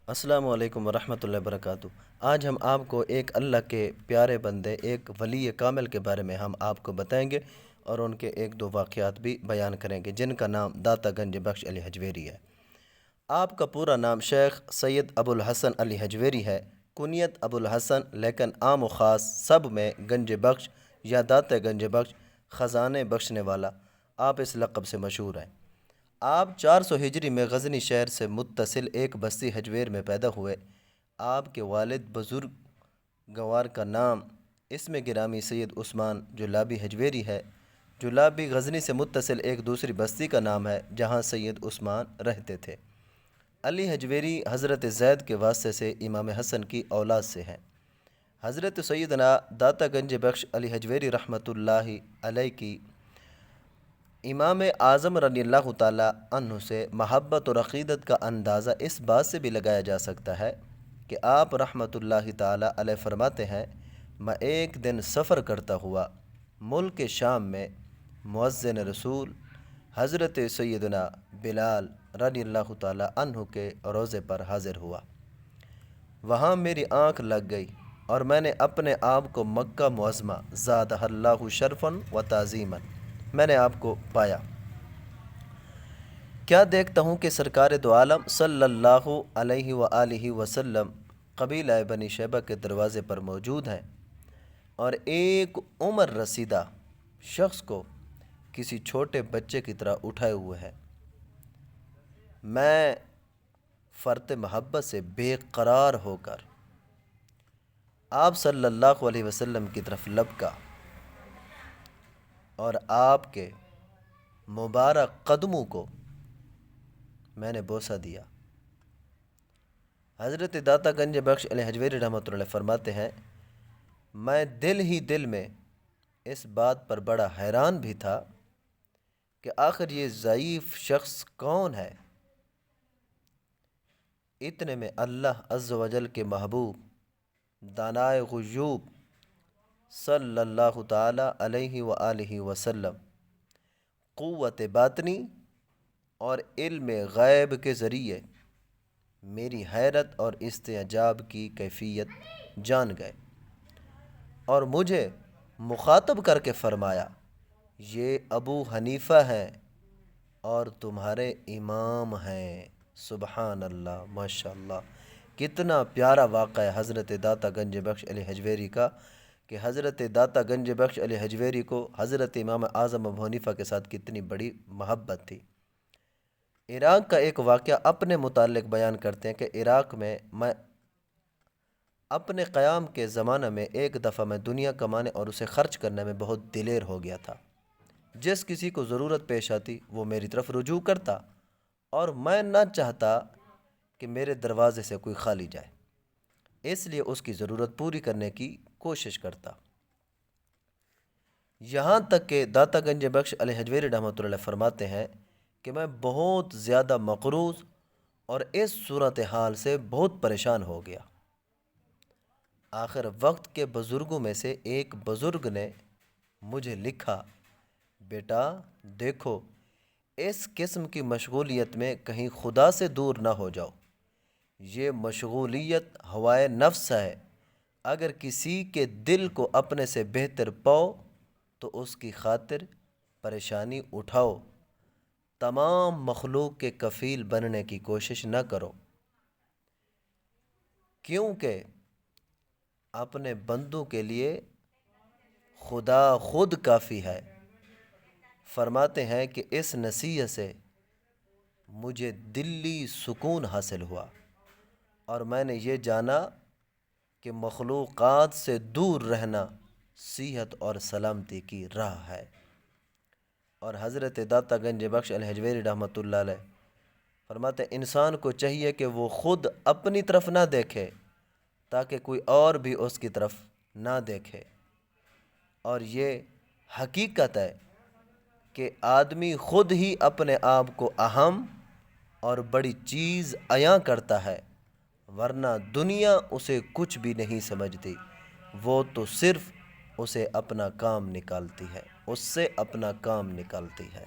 السلام علیکم ورحمۃ اللہ وبرکاتہ۔ آج ہم آپ کو ایک اللہ کے پیارے بندے، ایک ولی کامل کے بارے میں ہم آپ کو بتائیں گے اور ان کے ایک دو واقعات بھی بیان کریں گے، جن کا نام داتا گنج بخش علی حجویری ہے۔ آپ کا پورا نام شیخ سید ابو الحسن علی حجویری ہے، کنیت ابو الحسن، لیکن عام و خاص سب میں گنج بخش یا داتا گنج بخش، خزانے بخشنے والا، آپ اس لقب سے مشہور ہیں۔ آپ 400 ہجری میں غزنی شہر سے متصل ایک بستی حجویر میں پیدا ہوئے۔ آپ کے والد بزرگ گوار کا نام اسم گرامی سید عثمان جلابی حجویری ہے۔ جلابی غزنی سے متصل ایک دوسری بستی کا نام ہے جہاں سید عثمان رہتے تھے۔ علی حجویری حضرت زید کے واسطے سے امام حسن کی اولاد سے ہیں۔ حضرت سیدنا داتا گنج بخش علی حجویری رحمۃ اللہ علیہ کی امام اعظم رضی اللہ تعالیٰ عنہ سے محبت اور عقیدت کا اندازہ اس بات سے بھی لگایا جا سکتا ہے کہ آپ رحمۃ اللہ تعالیٰ علیہ فرماتے ہیں، میں ایک دن سفر کرتا ہوا ملک شام میں مؤذن رسول حضرت سیدنا بلال رضی اللہ تعالیٰ عنہ کے روضے پر حاضر ہوا۔ وہاں میری آنکھ لگ گئی اور میں نے اپنے آپ کو مکہ معظمہ زادہ اللہ شرفاً و تعظیماً میں نے آپ کو پایا۔ کیا دیکھتا ہوں کہ سرکار دو عالم صلی اللہ علیہ وآلہ وسلم قبیلہ بنی شیبہ کے دروازے پر موجود ہیں اور ایک عمر رسیدہ شخص کو کسی چھوٹے بچے کی طرح اٹھائے ہوئے ہے۔ میں فرط محبت سے بے قرار ہو کر آپ صلی اللہ علیہ وسلم کی طرف لپکا اور آپ کے مبارک قدموں کو میں نے بوسہ دیا۔ حضرت داتا گنج بخش علی حجویری رحمۃ اللہ فرماتے ہیں، میں دل ہی دل میں اس بات پر بڑا حیران بھی تھا کہ آخر یہ ضعیف شخص کون ہے۔ اتنے میں اللہ عز و جل کے محبوب دانائے غیوب صلی اللہ تعالیٰ علیہ وآلہ وسلم قوت باطنی اور علم غیب کے ذریعے میری حیرت اور استعجاب کی کیفیت جان گئے اور مجھے مخاطب کر کے فرمایا، یہ ابو حنیفہ ہیں اور تمہارے امام ہیں۔ سبحان اللہ، ماشاءاللہ، کتنا پیارا واقعہ ہے حضرت داتا گنج بخش علی حجویری کا کہ حضرت داتا گنج بخش علی حجویری کو حضرت امام اعظم ابو حنیفہ کے ساتھ کتنی بڑی محبت تھی۔ عراق کا ایک واقعہ اپنے متعلق بیان کرتے ہیں کہ عراق میں اپنے قیام کے زمانہ میں ایک دفعہ میں دنیا کمانے اور اسے خرچ کرنے میں بہت دلیر ہو گیا تھا۔ جس کسی کو ضرورت پیش آتی وہ میری طرف رجوع کرتا اور میں نہ چاہتا کہ میرے دروازے سے کوئی خالی جائے، اس لیے اس کی ضرورت پوری کرنے کی کوشش کرتا۔ یہاں تک کہ داتا گنج بخش علی حجویری رحمۃ اللہ فرماتے ہیں کہ میں بہت زیادہ مقروض اور اس صورتحال سے بہت پریشان ہو گیا۔ آخر وقت کے بزرگوں میں سے ایک بزرگ نے مجھے لکھا، بیٹا دیکھو، اس قسم کی مشغولیت میں کہیں خدا سے دور نہ ہو جاؤ۔ یہ مشغولیت ہوائے نفس ہے، اگر کسی کے دل کو اپنے سے بہتر پاؤ تو اس کی خاطر پریشانی اٹھاؤ، تمام مخلوق کے کفیل بننے کی کوشش نہ کرو، کیونکہ اپنے بندوں کے لیے خدا خود کافی ہے۔ فرماتے ہیں کہ اس نصیحت سے مجھے دلی سکون حاصل ہوا اور میں نے یہ جانا کہ مخلوقات سے دور رہنا صحت اور سلامتی کی راہ ہے۔ اور حضرت داتا گنج بخش علی حجویری رحمۃ اللہ علیہ فرماتے ہیں، انسان کو چاہیے کہ وہ خود اپنی طرف نہ دیکھے تاکہ کوئی اور بھی اس کی طرف نہ دیکھے۔ اور یہ حقیقت ہے کہ آدمی خود ہی اپنے آپ کو اہم اور بڑی چیز عیاں کرتا ہے، ورنہ دنیا اسے کچھ بھی نہیں سمجھتی، وہ تو صرف اسے اپنا کام نکالتی ہے، اس سے اپنا کام نکالتی ہے۔